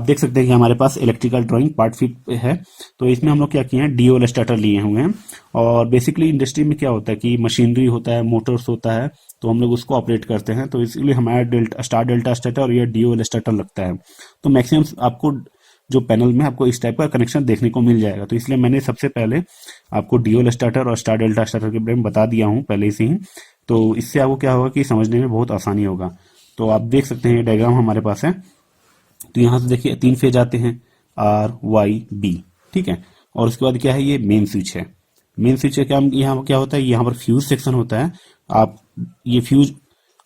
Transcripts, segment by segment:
देख सकते हैं कि हमारे पास इलेक्ट्रिकल ड्राइंग पार्ट फिट पे है। तो इसमें हम लोग क्या किए हैं, डीओएल स्टार्टर लिए हुए हैं। और बेसिकली इंडस्ट्री में क्या होता है कि मशीनरी होता है, मोटर्स होता है, तो हम लोग उसको ऑपरेट करते हैं। तो इसलिए हमारा डेल्टा स्टार्टर और ये डीओएल स्टार्टर लगता है। तो मैक्सिमम आपको जो पैनल में आपको इस टाइप का कनेक्शन देखने को मिल जाएगा। तो इसलिए मैंने सबसे पहले आपको डीओएल स्टार्टर और स्टार डेल्टा स्टार्टर के बारे में बता दिया हूँ पहले से ही। तो इससे आपको क्या होगा कि समझने में बहुत आसानी होगा। तो आप देख सकते हैं ये डायग्राम हमारे पास है। तो यहाँ से देखिए 3 फेज आते हैं, आर वाई बी, ठीक है। और उसके बाद क्या है, ये मेन स्विच है। मेन स्विच है क्या, यहाँ क्या होता है, यहाँ पर फ्यूज सेक्शन होता है। आप ये फ्यूज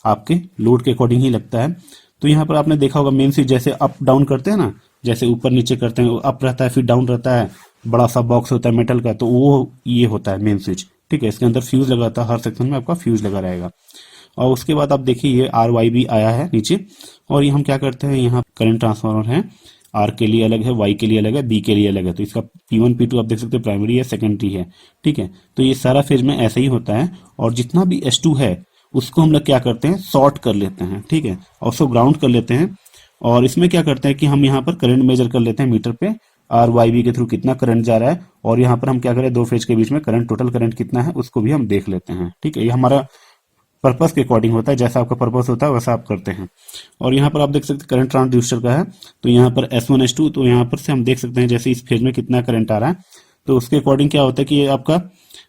आपके लोड के अकॉर्डिंग ही लगता है। तो यहाँ पर आपने देखा होगा मेन स्विच जैसे अप डाउन करते हैं ना, जैसे ऊपर नीचे करते हैं, अप रहता है फिर डाउन रहता है, बड़ा सा बॉक्स होता है मेटल का, तो वो ये होता है मेन स्विच, ठीक है। इसके अंदर फ्यूज लगा था, हर सेक्शन में आपका फ्यूज लगा रहेगा। और उसके बाद आप देखिए ये आर वाई भी आया है नीचे। और ये हम क्या करते हैं, यहाँ करंट ट्रांसफार्मर है, आर के लिए अलग है, वाई के लिए अलग है, बी के लिए अलग है। तो इसका P1 P2 आप देख सकते हैं प्राइमरी है, सेकेंडरी है, ठीक है। तो ये सारा फेज में ऐसे ही होता है। और जितना भी S2 है उसको हम लोग क्या करते हैं, शॉर्ट कर लेते हैं, ठीक है, और उसको ग्राउंड कर लेते हैं। और इसमें क्या करते हैं कि हम यहाँ पर करंट मेजर कर लेते हैं मीटर पे, आर वाई बी के थ्रू कितना करंट जा रहा है। और यहाँ पर हम क्या करें, 2 फेज के बीच में करंट, टोटल करंट कितना है उसको भी हम देख लेते हैं, ठीक है। ये हमारा पर्पस के अकॉर्डिंग होता है, जैसा आपका पर्पस होता है वैसा आप करते हैं। और यहाँ पर आप देख सकते हैं करंट ट्रांसड्यूसर का है। तो यहाँ पर S1 S2, तो यहाँ पर से हम देख सकते हैं जैसे इस फेज में कितना करंट आ रहा है। तो उसके अकॉर्डिंग क्या होता है कि ये आपका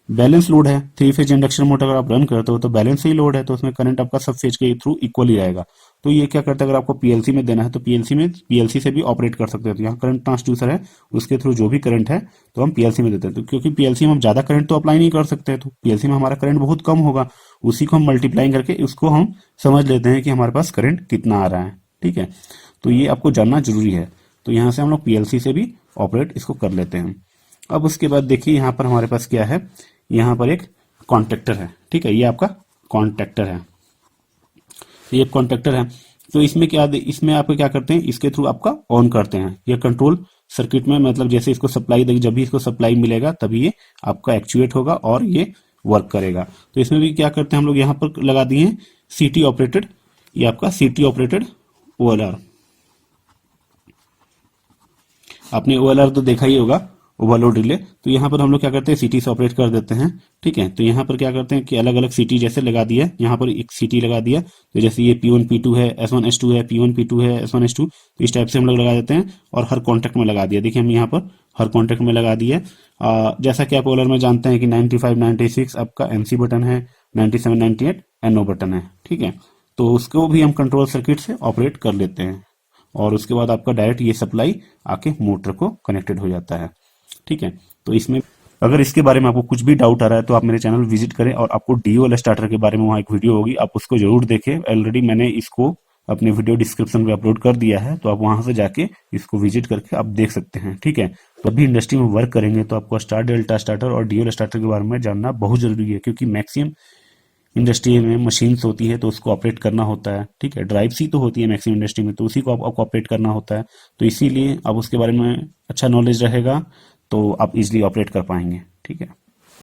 बैलेंस लोड है। 3 फेज इंडक्शन मोटर अगर आप रन करते हो तो बैलेंस ही लोड है, तो उसमें करंट आपका सब फेज के थ्रू इक्वली आएगा। तो ये क्या करता है, अगर आपको पीएलसी में देना है तो पीएलसी से भी ऑपरेट कर सकते हैं। तो यहाँ करंट ट्रांसड्यूसर है, उसके थ्रू जो भी करंट है तो हम पीएलसी में देते हैं। तो क्योंकि पीएलसी में हम ज्यादा करंट तो अप्लाई नहीं कर सकते, तो पीएलसी में हमारा करंट बहुत कम होगा, उसी को हम मल्टीप्लाई करके उसको हम समझ लेते हैं कि हमारे पास करंट कितना आ रहा है, ठीक है। तो ये आपको जानना जरूरी है। तो यहाँ से हम लोग पीएलसी से भी ऑपरेट इसको कर लेते हैं। अब उसके बाद देखिए यहाँ पर हमारे पास क्या है, यहाँ पर एक कॉन्ट्रैक्टर है, ठीक है, ये आपका कॉन्ट्रैक्टर है, ये कॉन्ट्रैक्टर है। तो इसमें क्या, इसमें आप क्या करते हैं, इसके थ्रू आपका ऑन करते हैं ये कंट्रोल सर्किट में, मतलब जैसे इसको सप्लाई देगी, जब भी इसको सप्लाई मिलेगा तभी ये आपका एक्चुएट होगा और ये वर्क करेगा। तो इसमें भी क्या करते हैं हम लोग, यहाँ पर लगा दिए हैं सीटी ऑपरेटेड, ये आपका सीटी ऑपरेटेड ओएलआर। आपने ओएलआर तो देखा ही होगा, ओवरलोड रिले। तो यहाँ पर हम लोग क्या करते हैं, सीटी से ऑपरेट कर देते हैं, ठीक है। तो यहाँ पर क्या करते हैं कि अलग अलग सीटी जैसे लगा दिया, यहाँ पर एक सीटी लगा दिया, तो जैसे ये P1 P2 है, S1 S2 है, P1 P2 है, S1 S2, तो इस टाइप से हम लोग लगा देते हैं। और हर कॉन्टैक्ट में लगा दिया, देखिए हम यहाँ पर हर कॉन्टैक्ट में लगा दिया। जैसा कि आप ओएलआर में जानते हैं कि 95 96 आपका MC बटन है, 97 98 NO बटन है, ठीक है। तो उसको भी हम कंट्रोल सर्किट से ऑपरेट कर लेते हैं। और उसके बाद आपका डायरेक्ट ये सप्लाई आके मोटर को कनेक्टेड हो जाता है, ठीक है। तो इसमें अगर इसके बारे में आपको कुछ भी डाउट आ रहा है तो आप मेरे चैनल विजिट करें, और आपको डीओएल स्टार्टर के बारे में वहाँ एक वीडियो होगी, आप उसको जरूर देखें। ऑलरेडी मैंने इसको अपने वीडियो डिस्क्रिप्शन में अपलोड कर दिया है, तो आप वहां से जाके इसको विजिट करके आप देख सकते हैं, ठीक है। तो अभी इंडस्ट्री में वर्क करेंगे तो आपको स्टार डेल्टा स्टार्टर और डीओएल स्टार्टर के बारे में जानना बहुत जरूरी है, क्योंकि मैक्सिमम इंडस्ट्री में मशीन्स होती है तो उसको ऑपरेट करना होता है, ठीक है। ड्राइव सी तो होती है मैक्सिमम इंडस्ट्री में, तो उसी को आपको ऑपरेट करना होता है। तो इसीलिए अब उसके बारे में अच्छा नॉलेज रहेगा तो आप इजीली ऑपरेट कर पाएंगे, ठीक है।